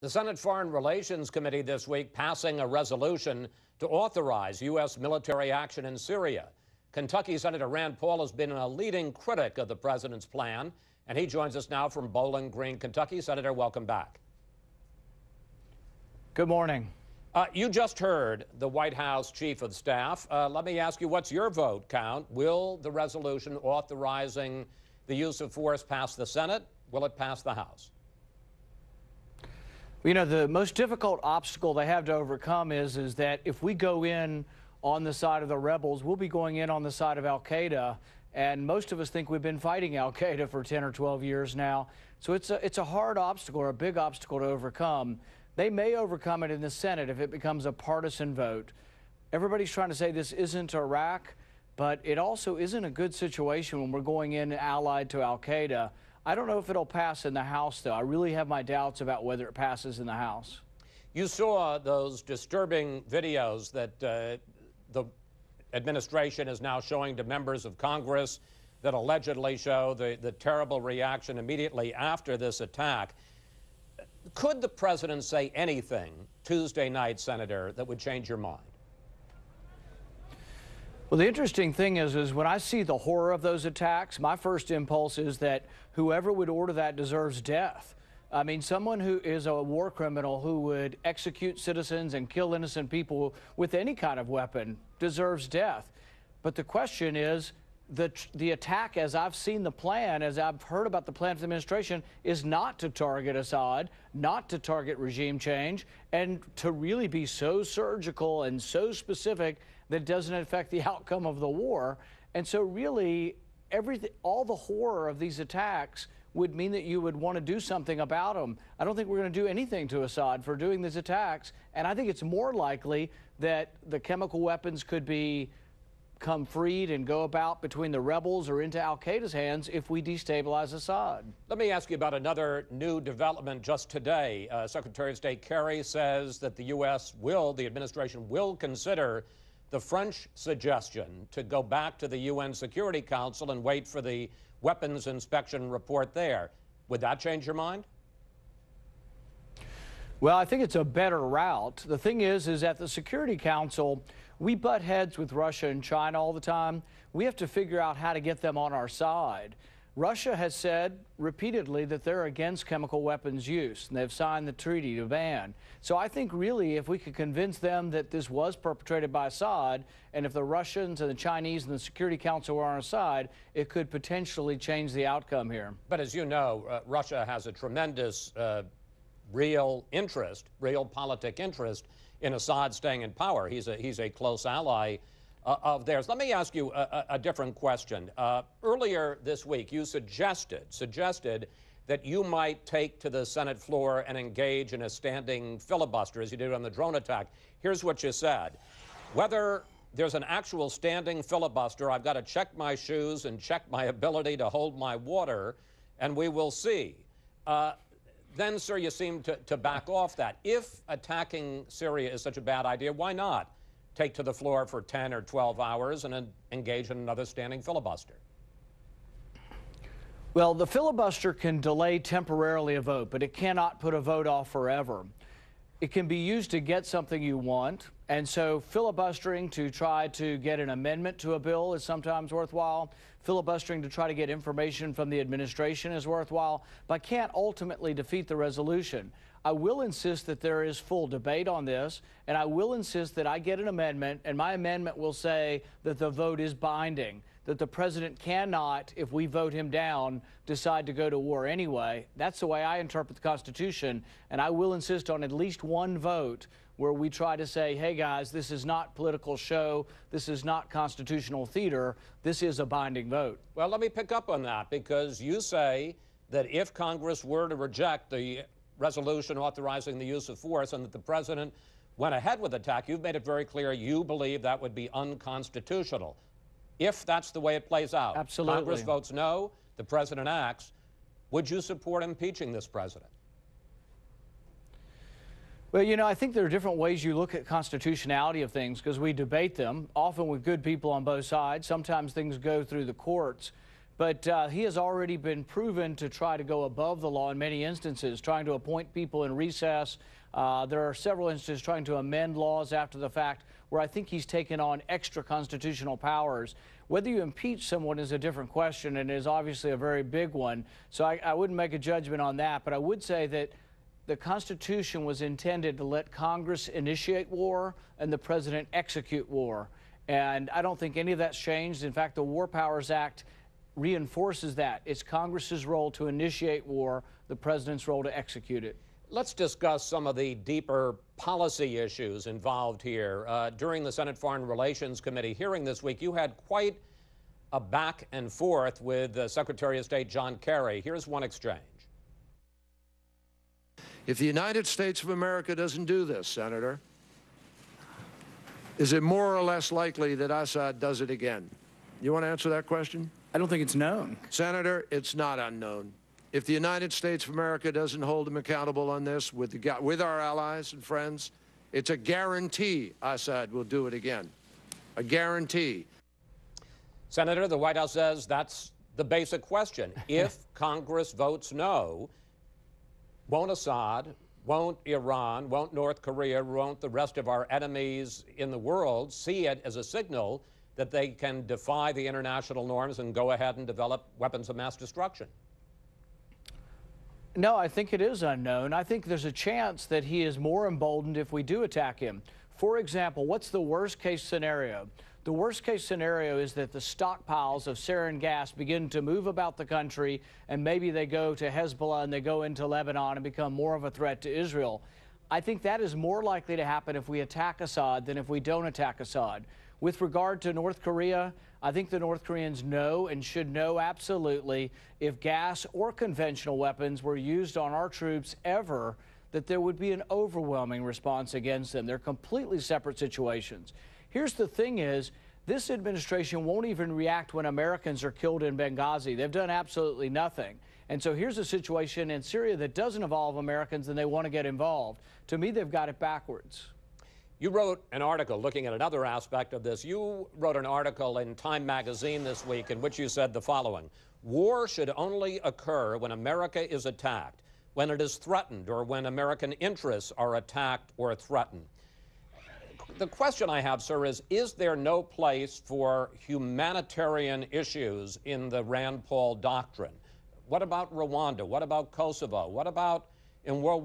The Senate Foreign Relations Committee this week passing a resolution to authorize U.S. military action in Syria. Kentucky Senator Rand Paul has been a leading critic of the president's plan, and he joins us now from Bowling Green, Kentucky. Senator, welcome back. Good morning. You just heard the White House Chief of Staff. Let me ask you, what's your vote count? Will the resolution authorizing the use of force pass the Senate? Will it pass the House? You know, the most difficult obstacle they have to overcome is that if we go in on the side of the rebels, we'll be going in on the side of al-Qaeda. And most of us think we've been fighting al-Qaeda for 10 or 12 years now. So it's a hard obstacle, or a big obstacle to overcome. They may overcome it in the Senate if it becomes a partisan vote. Everybody's trying to say this isn't Iraq, but it also isn't a good situation when we're going in allied to al-Qaeda. I don't know if it'll pass in the House, though. I really have my doubts about whether it passes in the House. You saw those disturbing videos that the administration is now showing to members of Congress that allegedly show the terrible reaction immediately after this attack. Could the president say anything Tuesday night, Senator, that would change your mind? Well, the interesting thing is when I see the horror of those attacks, my first impulse is that whoever would order that deserves death. I mean, someone who is a war criminal who would execute citizens and kill innocent people with any kind of weapon deserves death. But the question is, the attack, as I've seen the plan, as I've heard about the plan of the administration, is not to target Assad, not to target regime change, and to really be so surgical and so specific that it doesn't affect the outcome of the war. And so really, all the horror of these attacks would mean that you would want to do something about them. I don't think we're going to do anything to Assad for doing these attacks, and I think it's more likely that the chemical weapons could become freed and go about between the rebels or into al-Qaeda's hands if we destabilize Assad. Let me ask you about another new development just today. Secretary of State Kerry says that the administration will consider the French suggestion to go back to the UN Security Council and wait for the weapons inspection report there. Would that change your mind? Well, I think it's a better route. The thing is at the Security Council, we butt heads with Russia and China all the time. We have to figure out how to get them on our side. Russia has said repeatedly that they're against chemical weapons use, and they've signed the treaty to ban. So I think really if we could convince them that this was perpetrated by Assad, and if the Russians and the Chinese and the Security Council were on our side, it could potentially change the outcome here. But as you know, Russia has a tremendous real politic interest in Assad staying in power. He's a close ally of theirs. Let me ask you a different question. Earlier this week, you suggested that you might take to the Senate floor and engage in a standing filibuster, as you did on the drone attack. Here's what you said. Whether there's an actual standing filibuster, I've got to check my shoes and check my ability to hold my water, and we will see. Then, sir, you seem to back off that. If attacking Syria is such a bad idea, why not take to the floor for 10 or 12 hours and engage in another standing filibuster? Well, the filibuster can delay temporarily a vote, but it cannot put a vote off forever. It can be used to get something you want, and so filibustering to try to get an amendment to a bill is sometimes worthwhile. Filibustering to try to get information from the administration is worthwhile, but can't ultimately defeat the resolution. I will insist that there is full debate on this, and I will insist that I get an amendment, and my amendment will say that the vote is binding, that the president cannot, if we vote him down, decide to go to war anyway. That's the way I interpret the Constitution, and I will insist on at least one vote where we try to say, hey guys, this is not political show, this is not constitutional theater, this is a binding vote. Well, let me pick up on that, because you say that if Congress were to reject the resolution authorizing the use of force and that the president went ahead with the attack, you've made it very clear you believe that would be unconstitutional. If that's the way it plays out, absolutely. Congress votes no, the president acts, would you support impeaching this president? Well, you know, I think there are different ways you look at constitutionality of things because we debate them, often with good people on both sides. Sometimes things go through the courts. But he has already been proven to try to go above the law in many instances, trying to appoint people in recess. There are several instances trying to amend laws after the fact where I think he's taken on extra constitutional powers. Whether you impeach someone is a different question and is obviously a very big one. So I wouldn't make a judgment on that. But I would say that the Constitution was intended to let Congress initiate war and the president execute war. And I don't think any of that's changed. In fact, the War Powers Act reinforces that. It's Congress's role to initiate war, the president's role to execute it. Let's discuss some of the deeper policy issues involved here. During the Senate Foreign Relations Committee hearing this week, you had quite a back and forth with Secretary of State John Kerry. Here's one exchange. If the United States of America doesn't do this, Senator, is it more or less likely that Assad does it again? You want to answer that question? I don't think it's known. Senator, it's not unknown. If the United States of America doesn't hold him accountable on this with our allies and friends, it's a guarantee Assad will do it again. A guarantee. Senator, the White House says that's the basic question. If Congress votes no, won't Assad, won't Iran, won't North Korea, won't the rest of our enemies in the world see it as a signal that they can defy the international norms and go ahead and develop weapons of mass destruction? No, I think it is unknown. I think there's a chance that he is more emboldened if we do attack him. For example, what's the worst case scenario? The worst case scenario is that the stockpiles of sarin gas begin to move about the country, and maybe they go to Hezbollah and they go into Lebanon and become more of a threat to Israel. I think that is more likely to happen if we attack Assad than if we don't attack Assad. With regard to North Korea, I think the North Koreans know and should know absolutely if gas or conventional weapons were used on our troops ever, that there would be an overwhelming response against them. They're completely separate situations. Here's the thing is, this administration won't even react when Americans are killed in Benghazi. They've done absolutely nothing. And so here's a situation in Syria that doesn't involve Americans and they want to get involved. To me, they've got it backwards. You wrote an article looking at another aspect of this. You wrote an article in Time magazine this week in which you said the following: war should only occur when America is attacked, when it is threatened, or when American interests are attacked or threatened. The question I have, sir, is there no place for humanitarian issues in the Rand Paul doctrine? What about Rwanda? What about Kosovo? What about in World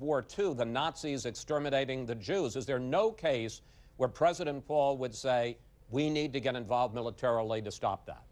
War II, the Nazis exterminating the Jews? Is there no case where President Paul would say, we need to get involved militarily to stop that?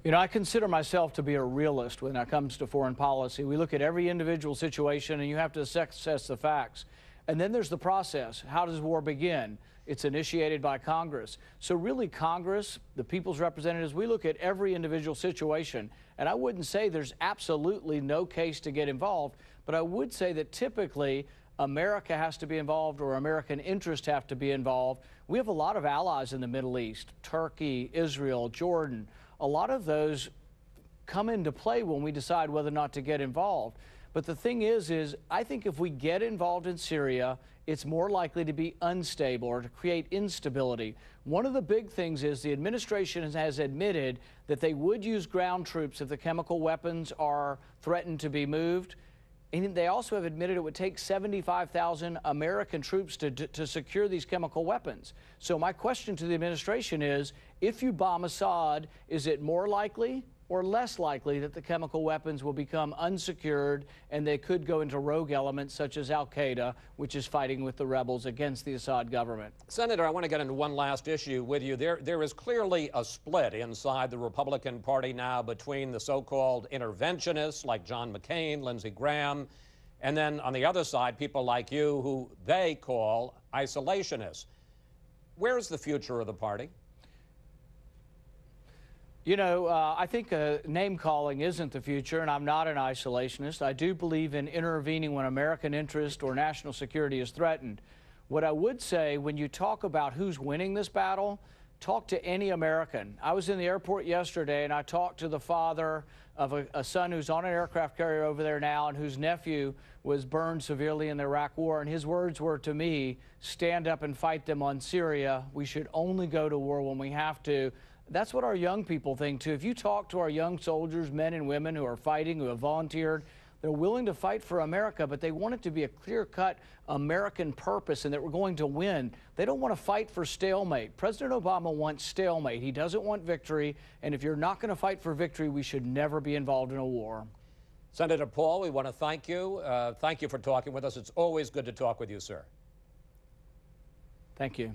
You know, I consider myself to be a realist when it comes to foreign policy. We look at every individual situation and you have to assess the facts. And then there's the process. How does war begin? It's initiated by Congress. So really Congress, the people's representatives, we look at every individual situation. And I wouldn't say there's absolutely no case to get involved, but I would say that typically America has to be involved or American interests have to be involved. We have a lot of allies in the Middle East, Turkey, Israel, Jordan. A lot of those come into play when we decide whether or not to get involved. But the thing is I think if we get involved in Syria, it's more likely to be unstable or to create instability. One of the big things is the administration has admitted that they would use ground troops if the chemical weapons are threatened to be moved. And they also have admitted it would take 75,000 American troops to secure these chemical weapons. So my question to the administration is, if you bomb Assad, is it more likely or less likely that the chemical weapons will become unsecured and they could go into rogue elements such as al-Qaeda, which is fighting with the rebels against the Assad government? Senator, I want to get into one last issue with you. There is clearly a split inside the Republican Party now between the so-called interventionists like John McCain, Lindsey Graham, and then on the other side, people like you who they call isolationists. Where's the future of the party? You know, I think name-calling isn't the future, and I'm not an isolationist. I do believe in intervening when American interest or national security is threatened. What I would say, when you talk about who's winning this battle, talk to any American. I was in the airport yesterday, and I talked to the father of a son who's on an aircraft carrier over there now and whose nephew was burned severely in the Iraq War, and his words were to me, stand up and fight them on Syria. We should only go to war when we have to. That's what our young people think, too. If you talk to our young soldiers, men and women who are fighting, who have volunteered, they're willing to fight for America, but they want it to be a clear-cut American purpose and that we're going to win. They don't want to fight for stalemate. President Obama wants stalemate. He doesn't want victory, and if you're not going to fight for victory, we should never be involved in a war. Senator Paul, we want to thank you. Thank you for talking with us. It's always good to talk with you, sir. Thank you.